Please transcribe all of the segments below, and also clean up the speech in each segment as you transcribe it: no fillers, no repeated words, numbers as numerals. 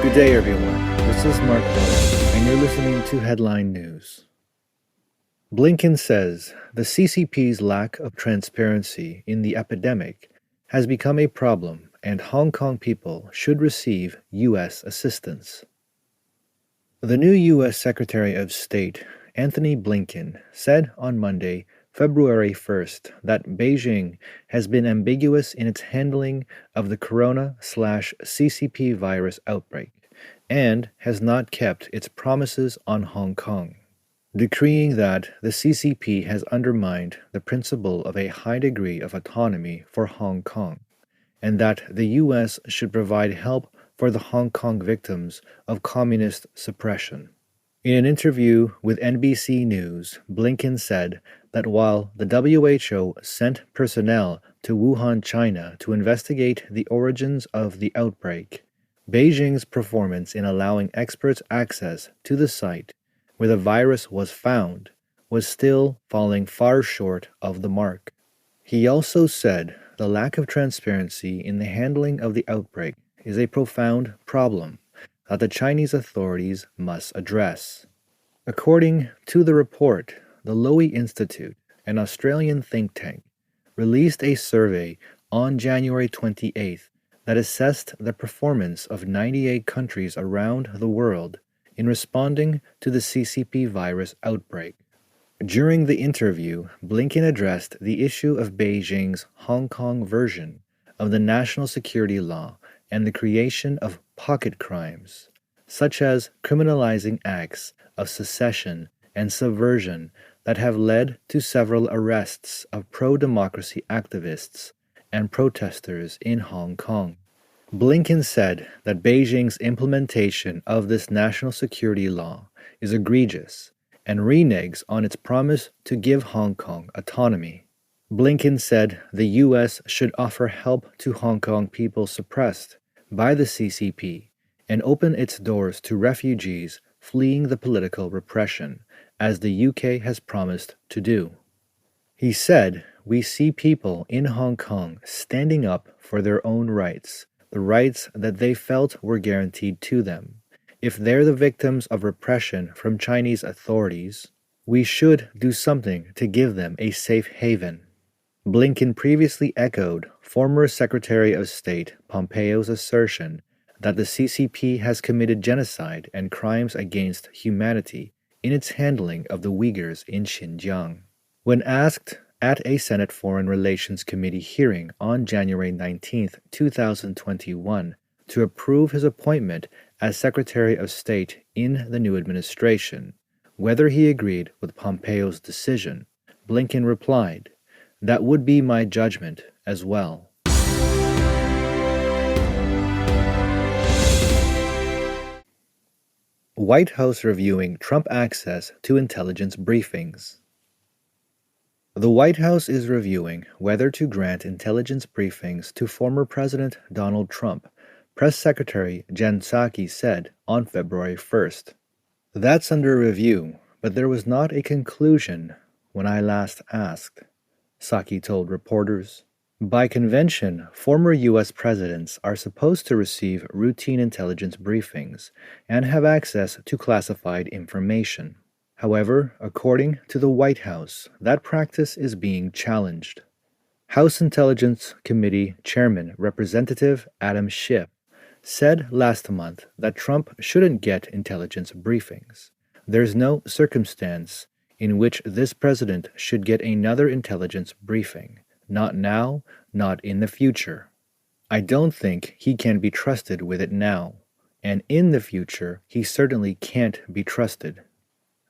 Good day, everyone. This is Mark Bell, and you're listening to Headline News. Blinken says the CCP's lack of transparency in the epidemic has become a problem, and Hong Kong people should receive U.S. assistance. The new U.S. Secretary of State, Anthony Blinken, said on Monday, February 1st, that Beijing has been ambiguous in its handling of the corona/CCP virus outbreak and has not kept its promises on Hong Kong, decreeing that the CCP has undermined the principle of a high degree of autonomy for Hong Kong, and that the U.S. should provide help for the Hong Kong victims of communist suppression. In an interview with NBC News, Blinken said that while the WHO sent personnel to Wuhan, China to investigate the origins of the outbreak, Beijing's performance in allowing experts access to the site where the virus was found was still falling far short of the mark. He also said the lack of transparency in the handling of the outbreak is a profound problem that the Chinese authorities must address. According to the report, the Lowy Institute, an Australian think tank, released a survey on January 28th that assessed the performance of 98 countries around the world in responding to the CCP virus outbreak. During the interview, Blinken addressed the issue of Beijing's Hong Kong version of the national security law and the creation of pocket crimes, such as criminalizing acts of secession and subversion that have led to several arrests of pro-democracy activists and protesters in Hong Kong. Blinken said that Beijing's implementation of this national security law is egregious and reneges on its promise to give Hong Kong autonomy. Blinken said the U.S. should offer help to Hong Kong people suppressed by the CCP and open its doors to refugees fleeing the political repression, as the UK has promised to do. He said, "We see people in Hong Kong standing up for their own rights, the rights that they felt were guaranteed to them. If they're the victims of repression from Chinese authorities, we should do something to give them a safe haven." Blinken previously echoed former Secretary of State Pompeo's assertion that the CCP has committed genocide and crimes against humanity in its handling of the Uyghurs in Xinjiang. When asked at a Senate Foreign Relations Committee hearing on January 19, 2021, to approve his appointment as Secretary of State in the new administration, whether he agreed with Pompeo's decision, Blinken replied, "That would be my judgment as well." White House reviewing Trump access to intelligence briefings. The White House is reviewing whether to grant intelligence briefings to former President Donald Trump, Press Secretary Jen Psaki said on February 1st. "That's under review, but there was not a conclusion when I last asked," Psaki told reporters. By convention, former U.S. presidents are supposed to receive routine intelligence briefings and have access to classified information. However, according to the White House, that practice is being challenged. House Intelligence Committee Chairman Representative Adam Schiff said last month that Trump shouldn't get intelligence briefings. "There's no circumstance in which this president should get another intelligence briefing. Not now, not in the future. I don't think he can be trusted with it now, and in the future he certainly can't be trusted."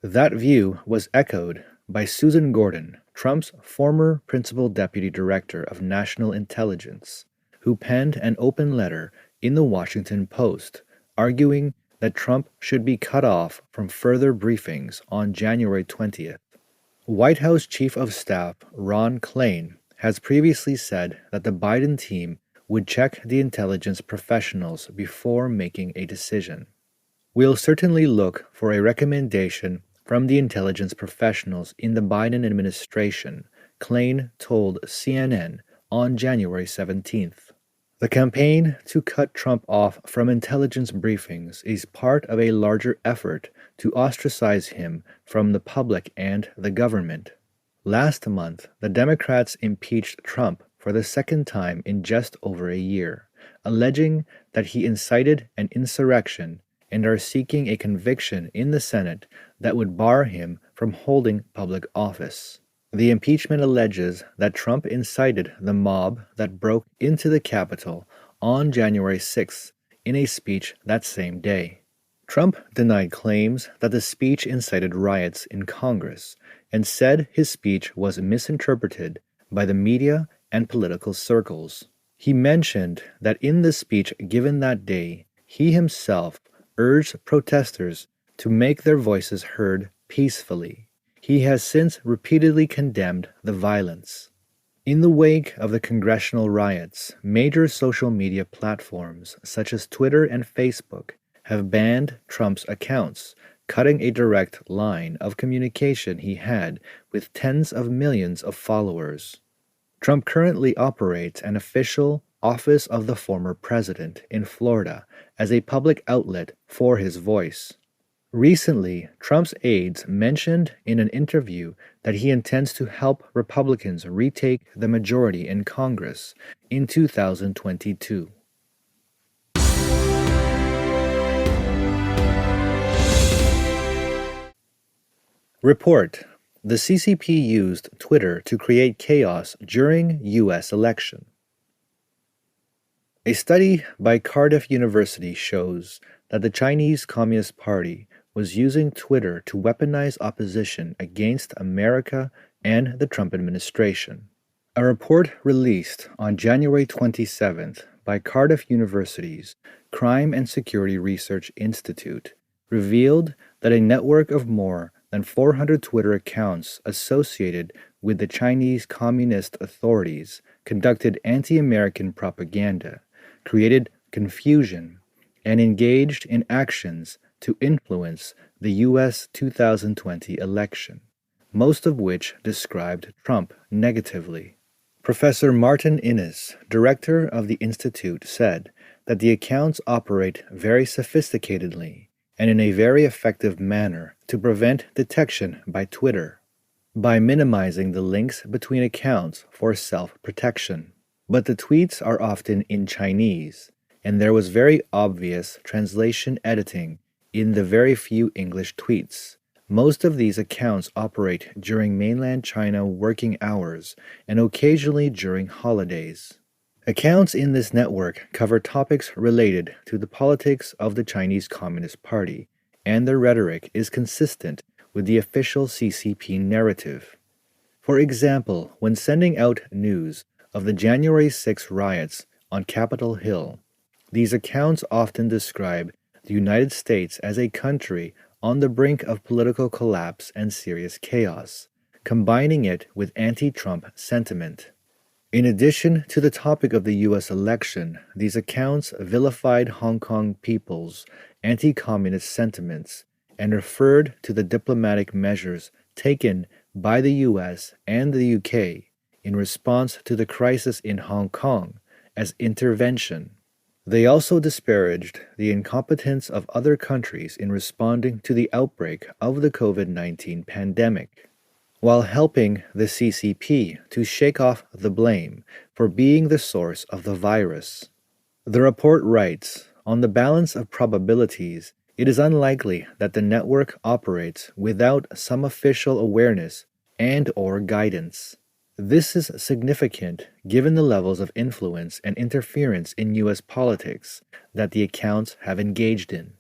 That view was echoed by Susan Gordon, Trump's former principal deputy director of national intelligence, who penned an open letter in the Washington Post arguing that Trump should be cut off from further briefings on January 20th. White House Chief of Staff Ron Klain has previously said that the Biden team would check the intelligence professionals before making a decision. "We'll certainly look for a recommendation from the intelligence professionals in the Biden administration," Klain told CNN on January 17th. The campaign to cut Trump off from intelligence briefings is part of a larger effort to ostracize him from the public and the government. Last month, the Democrats impeached Trump for the second time in just over a year, alleging that he incited an insurrection and are seeking a conviction in the Senate that would bar him from holding public office. The impeachment alleges that Trump incited the mob that broke into the Capitol on January 6th in a speech that same day. Trump denied claims that the speech incited riots in Congress and said his speech was misinterpreted by the media and political circles. He mentioned that in the speech given that day, he himself urged protesters to make their voices heard peacefully. He has since repeatedly condemned the violence. In the wake of the congressional riots, major social media platforms such as Twitter and Facebook have banned Trump's accounts, cutting a direct line of communication he had with tens of millions of followers. Trump currently operates an official Office of the Former President in Florida as a public outlet for his voice. Recently, Trump's aides mentioned in an interview that he intends to help Republicans retake the majority in Congress in 2022. Report: the CCP used Twitter to create chaos during U.S. election. A study by Cardiff University shows that the Chinese Communist Party was using Twitter to weaponize opposition against America and the Trump administration. A report released on January 27th by Cardiff University's Crime and Security Research Institute revealed that a network of more than 400 Twitter accounts associated with the Chinese Communist authorities conducted anti-American propaganda, created confusion, and engaged in actions to influence the U.S. 2020 election, most of which described Trump negatively. Professor Martin Innes, director of the institute, said that the accounts operate very sophisticatedly and in a very effective manner to prevent detection by Twitter, by minimizing the links between accounts for self-protection. But the tweets are often in Chinese, and there was very obvious translation editing in the very few English tweets. Most of these accounts operate during mainland China working hours and occasionally during holidays. Accounts in this network cover topics related to the politics of the Chinese Communist Party, and their rhetoric is consistent with the official CCP narrative. For example, when sending out news of the January 6 riots on Capitol Hill, these accounts often describe the United States as a country on the brink of political collapse and serious chaos, combining it with anti-Trump sentiment. In addition to the topic of the U.S. election, these accounts vilified Hong Kong people's anti-communist sentiments and referred to the diplomatic measures taken by the U.S. and the U.K. in response to the crisis in Hong Kong as intervention. They also disparaged the incompetence of other countries in responding to the outbreak of the COVID-19 pandemic, while helping the CCP to shake off the blame for being the source of the virus. The report writes, on the balance of probabilities, it is unlikely that the network operates without some official awareness and/or guidance. This is significant given the levels of influence and interference in U.S. politics that the accounts have engaged in.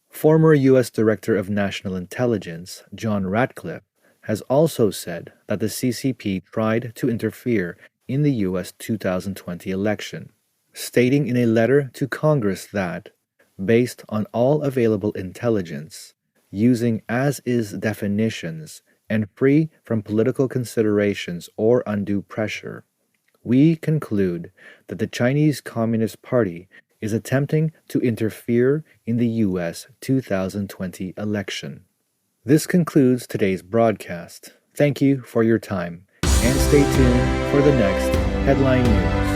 Former U.S. Director of National Intelligence, John Ratcliffe, has also said that the CCP tried to interfere in the U.S. 2020 election, stating in a letter to Congress that, based on all available intelligence, using as-is definitions, and free from political considerations or undue pressure, we conclude that the Chinese Communist Party is attempting to interfere in the U.S. 2020 election. This concludes today's broadcast. Thank you for your time, and stay tuned for the next Headline News.